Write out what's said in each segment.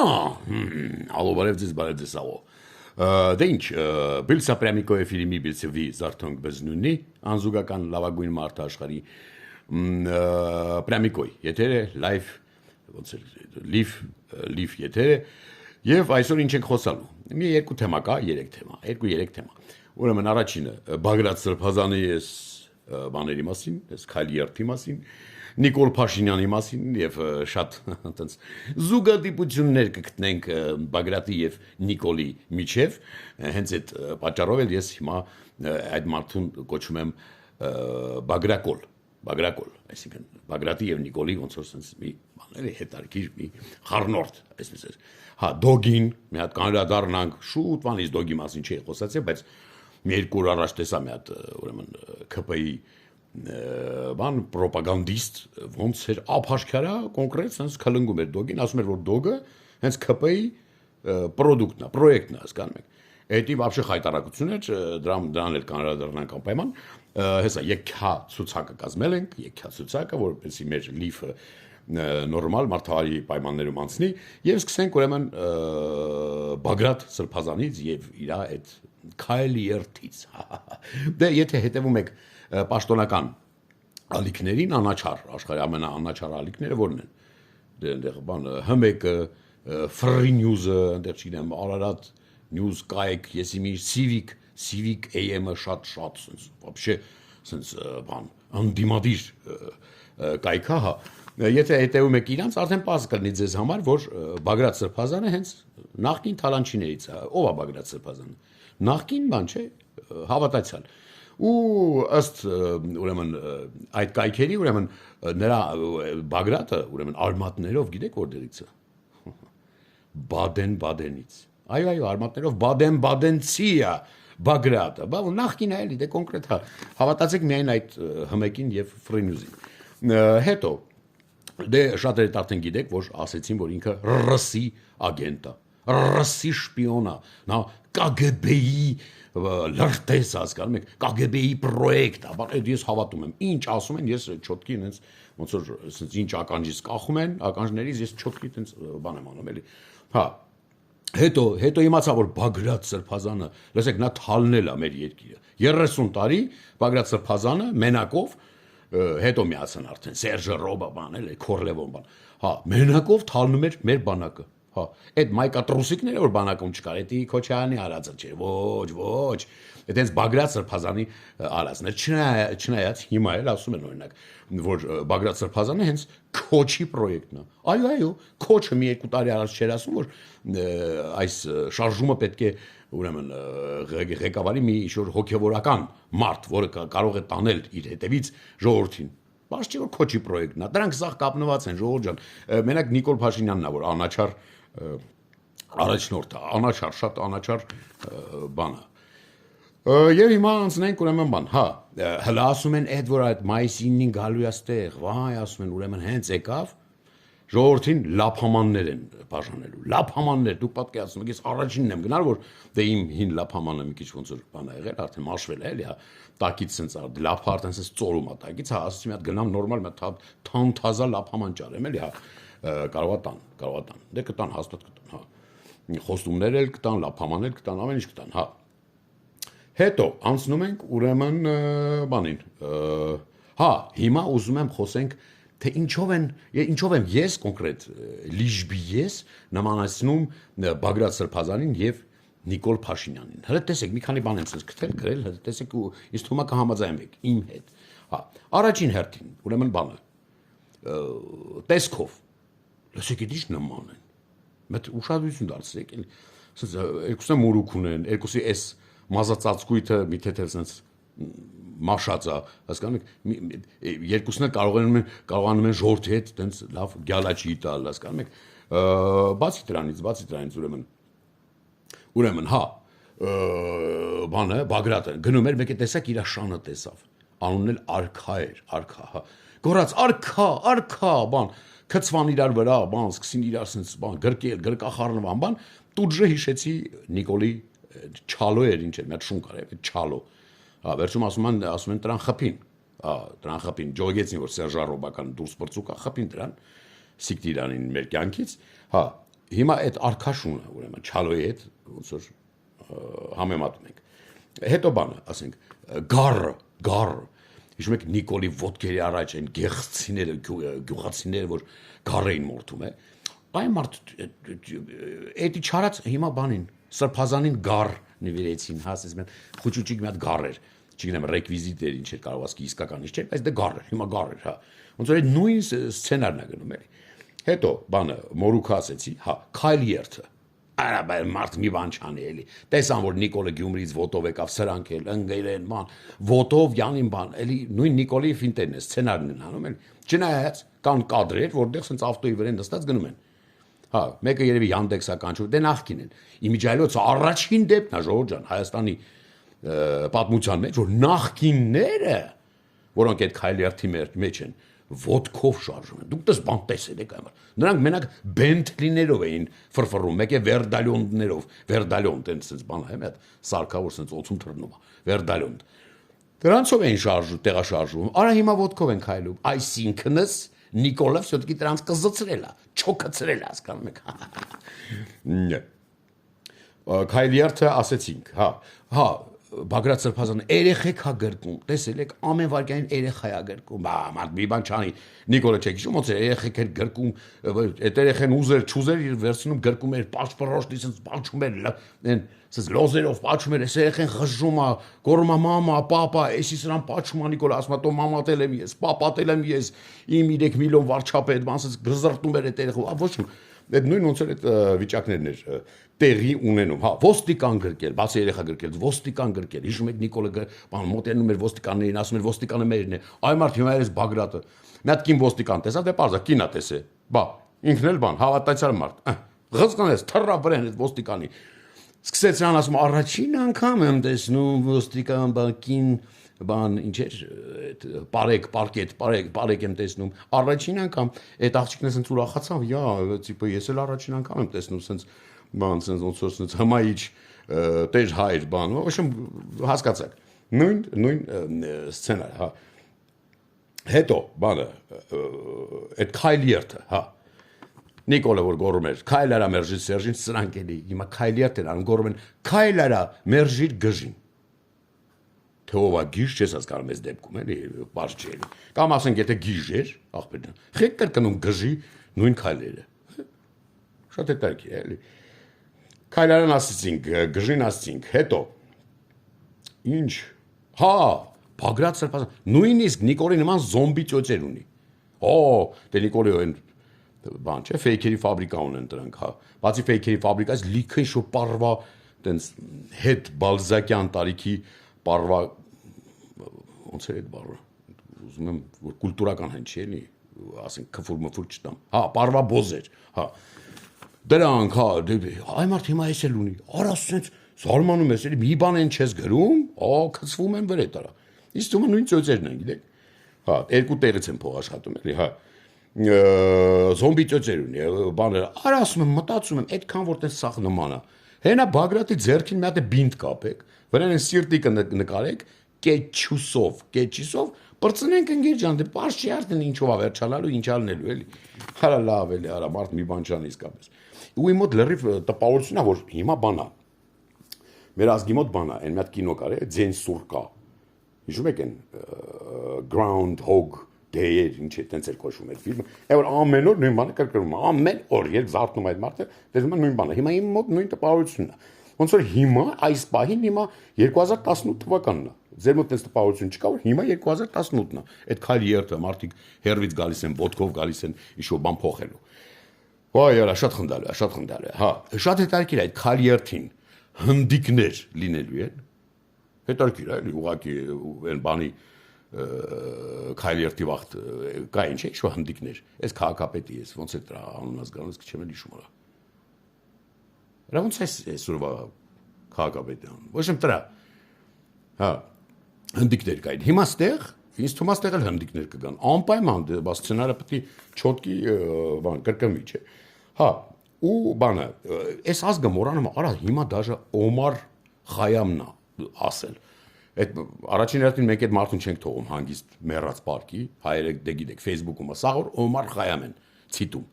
Ալո, բարև ձեզ, ալո։ Դե ինչ, Բիլսա Պրեմիկոյի ֆիլմի Բիլսեվի զարթոնք բզնունի, անզուգական լավագույն մարդ աշխարհի Պրեմիկոյ, եթերը լայվ, ոնց է, լիվ եթերը, եւ այսօր ինչ ենք խոսալու։ Մի երկու թեմա կա, երեք թեմա։ Ուրեմն առաջինը Բագրատ Սրբազանի այս բաների մասին, այս քայլի երթի մասին, Նիկոլ Փաշինյանի մասին եւ շատ այնտենց զուգադիպություններ կգտնենք Բագրատի եւ Նիկոլի միջև, հենց այդ պատճառով էլ ես հիմա այդ մարդուն կոչում եմ Բագրակոլ, այսինքն Բագրատի եւ Նիկոլի ոնց որ sense մի բաներ հետարքիր մի խառնորդ, այսպես է։ Հա, դոգին, մի հատ կանրադառնանք շուտ բանից դոգի մասին չի խոսացի, բայց մի երկու օր առաջ տեսա մի հատ ուրեմն ԿՊ-ի բան պրոպագանդիստ ոնց էր ափաշքարա կոնկրետ sense քլնգում էր դոգին, ասում էր որ դոգը հենց ԿՊ-ի պրոդուկտն է, պրոյեկտն է, հասկանում եք։ Էդի вообще խայտարակություն էր, դրան էլ կանրադառնանք անպայման։ Հեսա եկքա ցուցակը կազմել ենք, եկքա ցուցակը, որպեսզի մեր լիֆը նորմալ մարդավարի պայմաններում անցնի եւ սկսենք ուրեմն Բագրատ Սրբազանից եւ իր այդ քայլի երթից։ Դե եթե հետևում եք պաշտոնական ալիքներին անաչար, աշխարհի ամենաանաչար ալիքները որն են։ Դե այնտեղ բան Հմեկը, Free News-ը, այնտեղ չգիտեմ, Արարատ News կայք, եսիմի Civic AM-ը շատ sense, вообще sense բան անդիմադիր կայքա, հա։ Եթե հետևում եք իրանց, արդեն պարզ կլինի ձեզ համար, որ Բագրատ Սրբազանը հենց նախկին թալանչիներից է։ Ով է Բագրատ Սրբազանը։ Նախկին բան չէ, հավատացյալ։ Ու ըստ ուրեմն այդ կայքերի ուրեմն նրա Բագրատը ուրեմն արմատներով գիտեք որտեղից է։ Բադեն-Բադենից։ Այո, արմատներով Բադեն-Բադենցի է Բագրատը։ Բա նախկին է էլի, դե կոնկրետ հա։ Հավատացեք միայն այդ Հմեկին եւ Free News-ին։ Հետո դե շատերը արդեն գիտեք, որ ասեցին, որ ինքը ՌՍ-ի ագենտ է, ՌՍ-ի շպիոն է, նա KGB-ի լրտես հասկանում եք, KGB-ի պրոյեկտ է, բայց ես հավատում եմ, ինչ ասում են, ես չոտքի ինձ ոնց որ ասենց ինչ ականջից կախում են, ականջներից ես չոտքի ինձ բան եմ անում էլի։ Հա, հետո իմացա, որ Բագրատ Սրբազանը, լսեք, նա թալնել է մեր երկիրը։ 30 տարի Բագրատ Սրբազանը մենակով հետո միացան արդեն Սերժը Ռոբը բան էլ Քորլևոն բան։ Հա, մենակով թալնում էր մեր բանակը։ Հա, այդ մայկատրուսիկները որ բանակում չկար, էդի Քոչարյանի արածը չէ։ Ոչ։ Այդենց Բագրատ Սրբազանի արածն էր։ Չնայած հիմա էլ ասում են օրինակ, որ Բագրատ Սրբազանը հենց Քոչի պրոյեկտն է։ Այո, Քոչը մի երկու տարի առաջ չէր ասում, որ այս շարժումը պետք է ուրեմն ղեկավարի մի ինչ-որ հոգևորական մարդ, որը կարող է տանել իր հետևից ժողովրդին։ Բայց չէ որ Քոչի պրոյեկտն է։ Դրանք սաղ կապնված են ժողովուրդ ջան։ Մենակ Նիկոլ Փաշինյանն է, որ անաչար առաջնորդը, շատ անաչար բան է։ Եվ հիմա անցնենք ուրեմն բան, հա, հլա ասում են այդ որ այդ մայիսի 9-ին գալու է ստեղ, վայ ասում են ուրեմն հենց եկավ ժողովրդին լափամաններ են բաժանելու։ Լափամաններ, դուք պատկերացնում եք, ես առաջինն եմ գնալ, որ դե իմ հին լափամանը մի քիչ ոնց որ բան է եղել, արդեն մաշվել է, էլի, հա, տակից sense լափը արդեն sense ծորում է տակից, հա, ասեցի մի հատ գնամ նորմալ մի հատ թանթազա լափաման ճարեմ, էլի, հա, կարողա տան։ Դե կտան, հաստատ կտան, հա։ Խոստումներ էլ կտան, լափամաններ կտան, ամեն ինչ կտան, հա։ Հետո անցնում ենք ուրեմն բանին։ Հա, հիմա ուզում եմ խոսենք թե ինչով եմ ես կոնկրետ լիժբի ես նմանացնում Բագրատ Սրբազանին եւ Նիկոլ Փաշինյանին։ Հələ տեսեք, մի քանի բան եմ ցած գտել, հələ տեսեք ու ինձ թվում է կհամաձայնվեք իմ հետ։ Հա, առաջին հերթին, ուրեմն բանը տեսքով։ Լսեք, ի՞նչ նման են։ Մեծ ուշադրություն դարձրեք, ասես երկուսը մուրուք ունեն, երկուսի էս մազածածկույթը մի թեթև sense մաշած է, հասկանում եք, երկուսն էլ կարողանում են ժողովրդի հետ տենց լավ գյալաչի տալ, հասկանում եք, բացի դրանից ուրեմն հա, բանը, Բագրատը գնում էր, մեկը տեսակ իր շանը տեսավ, անունն էլ արքա էր, հա, գորած արքա, բան, քցվան իրար վրա, բան, սկսին իրար sense բան, գրկախառնվան, բան, տուջը հիշեցի Նիկոլի Չալո էր, ինչ էր, մի հատ շուն կար, Չալո։ Հա, վերջում ասում են դրան խփին։ Հա, դրան խփին, ջոգեցին, որ Սերժա Ռոբական դուրս բրծուկա խփին դրան, Սիկտիրանին մեր կյանքից։ Հա, Հիմա այդ արքաշունը ուրեմն Չալոյի հետ ոնց որ համեմատում ենք։ Հետո բանը, ասենք, գառը։ Հիշում եք Նիկոլի ոդկերի առաջ այն գեղցիները, գյուղացիները, որ գառ էին մորթում, Այն մարդ էդի չարած հիմա բանին, սրբազանին գառ նվիրեցին, հասես մեն խուճուճիկ մի հատ գառ էր, չգիտեմ ռեկվիզիտ էր, ինչ էր կարող ասկի իսկական ինչ չէ, բայց դա գառ էր, հիմա գառ էր, հա։ Ոնց որ այդ նույն սցենարն է գնում էլի։ Հետո բանը մորուքը ասեցի, հա, Քայլ երթը։ Արա բայ մարդ մի բան չանի էլի։ Տեսան որ Նիկոլը Գյումրիից ոտով եկավ սրանք էլ ընկել են ման ոտով յանին բան էլի նույն Նիկոլի ֆինտերն է սցենարն են անում էլի չնայած կան կադրեր որտեղ սենց ավտոյի վրա նստած գնում են հա մեկը երևի Yandex-ա կանչում դե նախքին են իմիջայլոցը առաջին դեպքն է ժողովուրդ ջան Հայաստանի պատմության մեջ որ նախքինները որոնք այդ քայլերթի մեջ են ոտքով շարժում են։ Դուք դες բան տեսել եք այմար։ Նրանք մենակ բենթլիներով էին ֆրֆռում, մեկը վերդալյոններով, վերդալյոն տենց բան է, մի հատ սարքա որ սենց օծում թռնում է, վերդալյոն։ Դրանցով էին շարժում, տեղաշարժում։ Արա հիմա ոտքով են քայլում։ Այսինքնս Նիկոլը все-таки դրանց կզծրել է, չոքացրել է, հասկանում եք։ Քայլերթը ասեցինք, հա Բագրատ Սրբազանը երեխեք հա գրկում, տեսել եք ամեն վարքային երեխա է գրկում, մարդ մի բան չանի, Նիկոլը չեք հիշում, ոնց է երեխեք էր գրկում, այդ երեխեն ուզեր, չուզեր վերցնում գրկում էր, պաշպրոշտի սենց պաչում էր, սենց լոզերով պաչում էր, այս երեխեն խժում է, գոռում է մամա, պապա, էսի սրան պաչում է Նիկոլը, ասում է տո մամատել եմ ես, պապատել եմ ես, իմ 3 միլիոն վարչապետ, բան սենց գզրտում էր այդ երեխը, ոչ այդ նույն ոնց էր այդ վիճակներն էր տեղի ունենում, հա, ոստիկան գրկել, բացի երեխա գրկել, ոստիկան գրկել, հիշում եք Նիկոլը բան մոտենում էր ոստիկաններին, ասում էր ոստիկանը մերն է, այ մարդ հիմա էս Բագրատը, մի հատ կին ոստիկան տեսա, դե պարզա կինա տեսե, բա, ինքն էլ բան, հավատացյալ մարդ, ղզկանես, թռա վրան այդ ոստիկանի, սկսեց նրան ասում, առաջին անգամ եմ տեսնում ոստիկան բակին բան ինչ էր պարեկ եմ տեսնում առաջին անգամ այդ աղջիկն է սենց ուրախացավ յա տիպը ես էլ առաջին անգամ եմ տեսնում սենց բան սենց ոնց որ սենց հմայիչ տեր հայր բան ոչմ հասկացաք նույն սցենար հա հետո բանը այդ քայլերթը հա Նիկոլը որ գոռում էր քայլարա մերժի Սերժին սրանք էլի հիմա քայլերթ են անում գոռում են քայլարա մերժի գժին Թողովա գիժ չես հասկանում այս դեպքում էլի բարձ չէ կամ ասենք եթե գիժ էր ախպերն խեք կրկնում գժի նույն քայլերը շատ է տակի էլի քայլարան ասեցինք գժին ասեցինք հետո ինչ հա Բագրատ Սրբազան նույնիսկ Նիկոլի նման զոմբի ծոցեր ունի դե Նիկոլի այն բան չէ ֆեյքերի ֆաբրիկա ունեն դրանք հա բացի ֆեյքերի ֆաբրիկայից լիքը շո պարվա տենց հետ բալզակյան տարիքի պարվա ոնց է այդ բառը ուզում եմ որ կուլտուրական հնչի էլի ասենք քֆուր մֆուր չտամ հա պարվա բոզեր հա դրանք հա այ մարդ հիմա էս էլ ունի արա ասենց զարմանում ես էլի մի բան են չես գրում քցվում են վրա տարա իսկ դու նույն ծոցերն են գիտեք հա երկու տեղից են փող աշխատում էլի հա զոմբի ծոցեր ունի բաները արա ասում եմ մտածում եմ այդքան որ տես սախ նման է հենա Բագրատի ձեռքին մի հատ է բինտ կապեք վրան են սիրտի կնկարեք կեչուսով բրծնենք ընկեր ջան դե պարզ չի արդեն ինչով է վերջանալու ինչ ալնելու էլի հալա լավ էլի արա մարդ մի բան չանի իսկապես ու իմ մոտ լրիվ տպավորությունն է որ հիմա բանա մեր ազգի մոտ բանա այն մի հատ կինո կար է ձեն սուրկա հիշում եք այն Groundhog Day ինչ է տենց էր կոչվում այդ ֆիլմը այ որ ամեն օր նույն բանը կրկնում ամեն օր երբ զարթնում այդ մարդը դες նույն բանը հիմա իմ մոտ նույն տպավորությունն է ոնց որ հիմա այս պահին հիմա 2018 թվականն է ձեր մոտ այս տպավորություն չկա որ հիմա 2018-ն է այդ քայլ երթը մարդիկ հերվից գալիս են ոտքով գալիս են իշո բան փոխելու վայ արա շատ խնդալու է հա շատ հետաքրքիր է այդ քայլ երթին հնդիկներ լինելու են հետաքրքիր է էլի ուղակի այն բանի քայլ երթի վաղտ կա ինչ է իշո հնդիկներ այս քաղաքապետի ես ոնց է դրա անունը զգանից չեմ էլ հիշում արա Რა ոնց է սուրվա քաղաքապետյան ոչ եմ դրա հա հնդիկներ կային հիմա ստեղ ինձ թվում է ստեղ էլ հնդիկներ կգան անպայման բա սցենարը պետք է չոտկի բան կրկնվի չէ հա ու բանը այս ազգը մորանում արա հիմա դաժե Օմար Խայամն է ասել այդ առաջին հերթին մենք այդ մարդուն չենք թողում հանգիստ մեռած պարկի հայերը դե գիտեք Facebook-ում սա որ Օմար Խայամ են ցիտում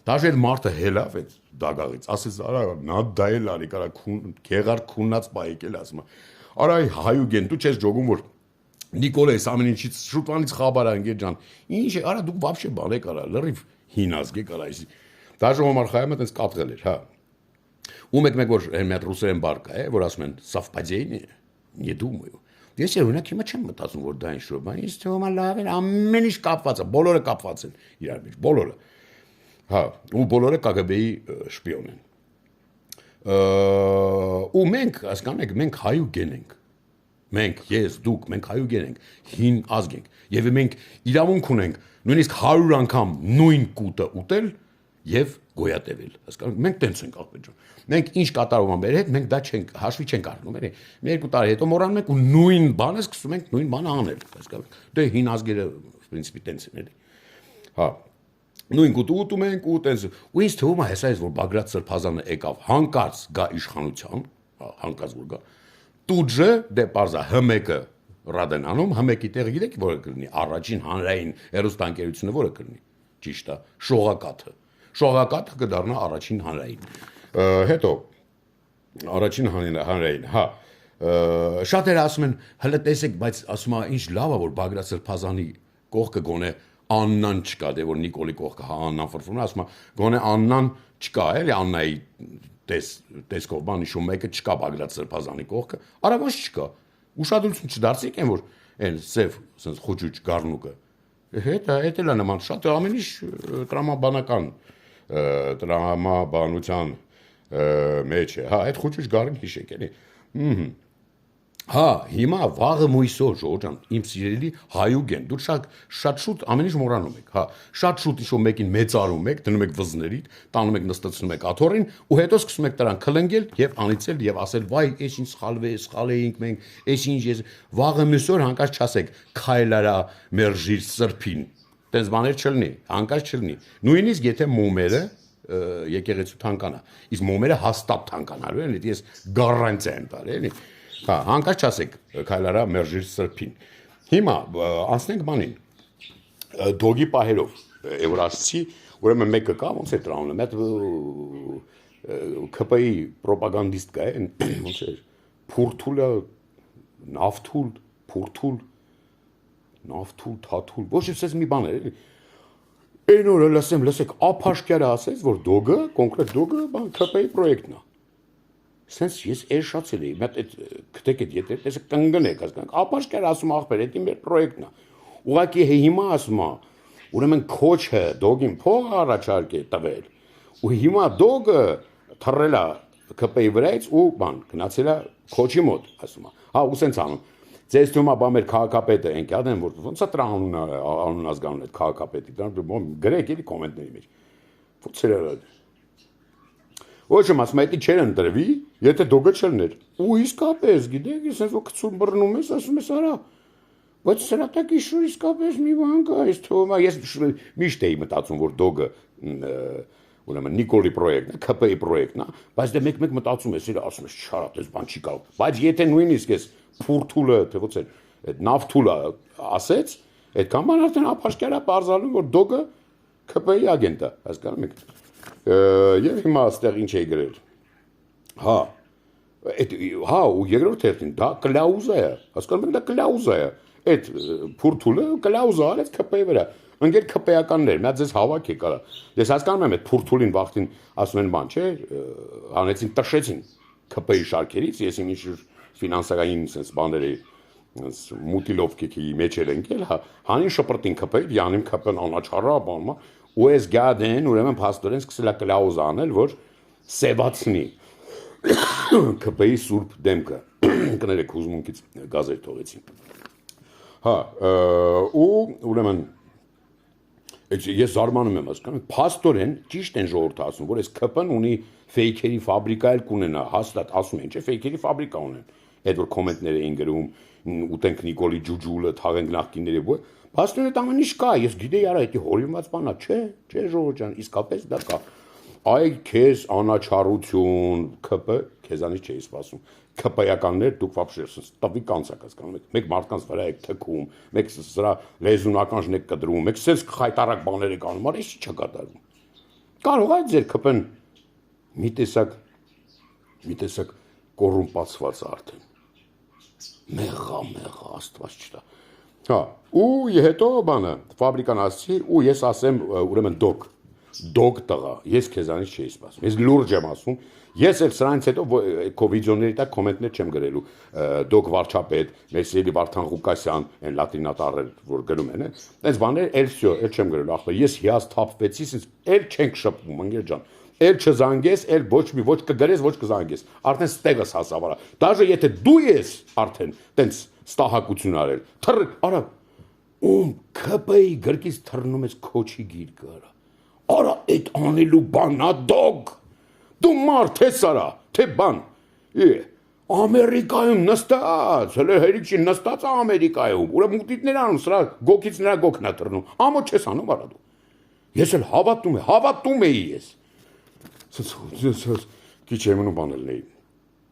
Դաժե այդ մարդը հելավ այդ դագաղից, ասես արա նա դա էլ արի կարա քեղար քունած բայկել ասում։ Արա հայուգեն դու չես ջոգում որ Նիկոլայս ամեն ինչից շուտվանից խաբարա ընկեր ջան։ Ինչ է, արա դուք вообще բան եք արա, լրիվ հինազգե կարա այսի։ Դաժե Օմար Խայամը տես կապղել էր, հա։ Ու մեկ որ մեր ռուսերեն բարկա է, որ ասում են совпадение, не думаю։ Ես օրինակ հիմա չեմ մտածում որ դա ինչ-որ բան, ինձ թվում է լավ է, ամեն ինչ կապված է, բոլորը կապված են իրար մեջ, բոլորը։ Հա, ու բոլորը KGB-ի շպիոն են։ Ու մենք, հասկանում եք, մենք հայուգեն ենք։ Մենք, ես, դուք, մենք հայուգեն ենք, հին ազգ ենք։ Եվ մենք իրավունք ունենք նույնիսկ 100 անգամ նույն կուտը ուտել եւ գոյատևել։ Հասկանում եք, մենք տենց ենք ախպեր ջան։ Մենք ինչ կատարում ենք մեր հետ, մենք դա չենք հաշվի չենք առնում, էլի։ Մի երկու տարի հետո մոռանում ենք ու նույն բանը սկսում ենք նույն բանը անել, հասկանում եք։ Դե հին ազգերը, в принципе, տենց են, էլի։ Հա։ Նույն կուտը ուտում ենք ու տենց։ Ու ինձ թվում է հեսա էս որ Բագրատ Սրբազանը եկավ հանկարծ գա իշխանության, հանկարծ որ գա։ Տուջը դե parza Հ1-ը Ռադենանում, Հ1-ի տեղը գիտեք որը կլինի, առաջին հանրային հերոստանգերությունը որը կլինի։ Ճիշտ է, Շողակաթը։ Շողակաթը կդառնա առաջին հանրային։ Հետո առաջին հանրային, հա։ Շատերը ասում են, հələ տեսեք, բայց ասում է, ինչ լավ է որ Բագրատ Սրբազանի կողքը գոնե Աննան չկա, դե որ Նիկոլի կողքը հա Աննան ֆրֆում է, ասում է, գոնե Աննան չկա, էլի Աննայի տեսքով բան իշում մեկը չկա Բագրատ Սրբազանի կողքը, արա ոչ չկա։ Ուշադրություն չդարձիք են որ այն սև sense խոճուճ գառնուկը։ Հետո էլ է նման շատ ամեն ինչ տրամաբանության մեջ է։ Հա, այդ խոճուճ գառին հիշեք էլի։ Հա, հիմա վաղը մույսոր Ժորժան, իմ սիրելի հայուգեն, դուք շատ շուտ ամեն ինչ մոռանում եք, հա, շատ շուտ ինչ-որ մեկին մեծարում եք, դնում եք վզներիդ, տանում եք նստացնում եք աթոռին, ու հետո սկսում եք դրան քլնգել եւ անիծել եւ ասել, վայ, էս ինչ սխալ էինք մենք, էս ինչ ես, վաղը մույսոր հանկարծ չասեք, քայլարա մերժիր սրբին, տես բաներ չլինի, հանկարծ չլինի, նույնիսկ եթե մոմերը եկեղեցու թանկանա, իսկ մոմերը հաստատ թանկանալու են, ես գարանտիա եմ տալի, էլի։ Հա, հանկարծ չասեք քայլարա մերժիր սրբին։ Հիմա անցնենք բանին։ Դոգի պահերով Եվրասիի, ուրեմն մեկը կա, ոնց է տրանը, մեծ ԿՊ-ի պրոպագանդիստ կա, ոնց է Փուրթուլը, Նավթուլ, Թաթուլ, ոչ էս մի բան է, էլի։ Այն օրը լսեք, ափաշկյարը ասեց, որ դոգը, կոնկրետ դոգը, բան ԿՊ-ի պրոյեկտն է։ Սենց ես էշացել էի, մետ այդ գտեք այդ եթե տեսեք կընկնեք, հասկանաք, ափաշկյար ասում ախպեր, դա մեր պրոյեկտն է։ Ուղղակի հիմա ասում է, ուրեմն քոչը դոգին փող առաջարկե տվել։ Ու հիմա դոգը թռել է ԿՊ-ի վրայից ու բան, գնացել է քոչի մոտ, ասում է։ Հա, ու սենց անում։ Ձեզ թվում է բա մեր քաղաքապետը ենք ադեն որ ոնց է դրա անուն ազգանուն այդ քաղաքապետի, դա գրեք էլի կոմենտների մեջ։ Ոնց է դա։ Ոչ ասում այդ չեր ընտրվի, եթե դոգը չլներ։ Ու իսկապես, գիտեք, ես ասում կցում բռնում ես, ասում ես արա։ Բայց սրա տակ իշուր իսկապես մի բան կա, ես թվում է, ես միշտ էի մտածում, որ դոգը ուրեմն Նիկոլի պրոյեկտն է, ԿՊ-ի պրոյեկտն է, բայց դե մեկ մտածում ես, ասում ես չարա, դες բան չի կարող։ Բայց եթե նույնիսկ ես Փուրթուլը, թե ոնց է, այդ Նավթուլը ասեց, այդքան բան արդեն ափաշկյարա բարձալու որ դոգը ԿՊ-ի ագենտ է, հասկանում եք։ Եվ հիմա այստեղ ինչ է գրել։ Հա, հա, ու երկրորդ հերթին դա կլաուզա է, հասկանում եք դա կլաուզա է։ Այդ Փուրթուլը կլաուզա արեց ԿՊ-ի վրա։ Ընկեր ԿՊ-ականներ, նա ձեզ հավաք է կարա։ Ես հասկանում եմ այդ Փուրթուլին վախտին ասում են բան, չէ, հանեցին տշեցին ԿՊ-ի շարքերից, ես ինչ ֆինանսային sense բաների մուտիլովկի մեջ էր ընկել, հա, հանին շպրտին ԿՊ-ի, յանիմ ԿՊ-ն անաչառա բանմա, ու ես գադեն, ուրեմն փաստորեն սկսել է կլաուզ անել, որ սևացնի ԿՊ-ի սուրբ դեմքը։ Կներեք հուզմունքից գազեր թողեցին։ Հա, ու ուրեմն ես զարմանում եմ, հասկանում եք, փաստորեն ճիշտ են ժողովուրդը ասում, որ այս ԿՊ-ն ունի ֆեյքերի ֆաբրիկա էլ կունենա, հաստատ ասում են, չէ, ֆեյքերի ֆաբրիկա ունեն։ Այդ որ կոմենտներ էին գրում, ուտենք Նիկոլի ջուջուլը, թաղենք նախկինների բո։ Փաստորեն այդ ամեն ինչ կա, ես գիտեի արա, դա հորինված բան է, չէ, ժողովուրդ ջան, իսկապես դա կա։ Այ քեզ անաչառություն, ԿՊ, քեզանից չէի սպասում։ ԿՊ-ականներ դուք вообще տվի կանցակ հասկանում եք։ Մեկ մարդկանց վրա եք թքում, մեկ սրա լեզունական ժնեք կդրում, մեկ սենց խայտարակ բաներ եք անում, արի չի չկատարվում։ Կարող է ձեր քպեն մի տեսակ կոռումպացված արդեն։ Մեղա աստված չտա։ Հա, ու հետո բանը ֆաբրիկան ասի ու ես ասեմ ուրեմն դոգ տղա, ես քեզանից չի սպասում։ Ես լուրջ եմ ասում, ես էլ սրանից հետո քո վիդեոների տակ կոմենտներ չեմ գրելու։ Դոգ վարչապետ, Մեսելի Վարդան Ղուկասյան, այն լատինատառեր, որ գրում են, այս բաներ էլ всё, էլ չեմ գրելու, ախպեր։ Ես հիասթափվեցի, էլ չենք շփվում, ընկեր ջան։ Էլ չզանգես, էլ ոչ կգրես, ոչ կզանգես։ Արդեն ստեղս հասավարա։ Դաժե եթե դու ես արդեն տենց ստահակություն արել, արա քպեի գրկից թռնում ես քոչի գիրկը արա։ Արա այդ անելու բանա դոգ։ Դու մարդ ես արա, թե բան։ Ամերիկայում նստած, հələ հերիք չի նստած Ամերիկայում։ Ուրեմն մուտիտներ անում, սրա գոքից նրա գոքն է թռնում։ Ամոթ չես անում արա դու։ Ես էլ հավատում էի ես։ Քիչ եմնում բանելն էի։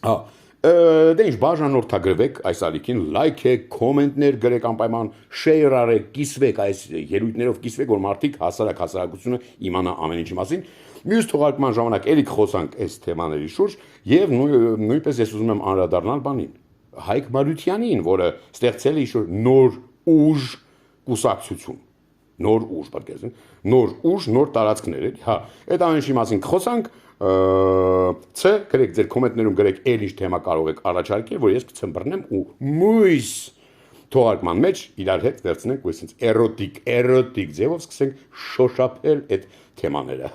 Հա, դե ինչ բաժանորդագրվեք այս ալիքին, լայքեք, կոմենտներ գրեք անպայման, շեյր արեք, կիսվեք այս ելույթներով կիսվեք, որ մարդիկ հասարակությունը իմանա ամեն ինչի մասին։ Մյուս թողարկման ժամանակ ելիք խոսանք այս թեմաների շուրջ եւ նույնպես ես ուզում եմ անդրադառնալ բանին։ Հայկ Մարությանին, որը ստեղծել է ինչ-որ նոր ուժ կուսակցություն։ Նոր ուժ, պատկերացրեք, նոր ուժ, նոր տարածքներ էլի, հա, այդ ամեն ինչի մասին խոսանք, գրեք ձեր կոմենտներում գրեք էլ ինչ թեմա կարող եք առաջարկել, որ ես կցմբռնեմ ու մույս թողարկման մեջ իրար հետ վերցնենք ու այսպես էրոտիկ ձևով սկսենք շոշափել այդ թեմաները։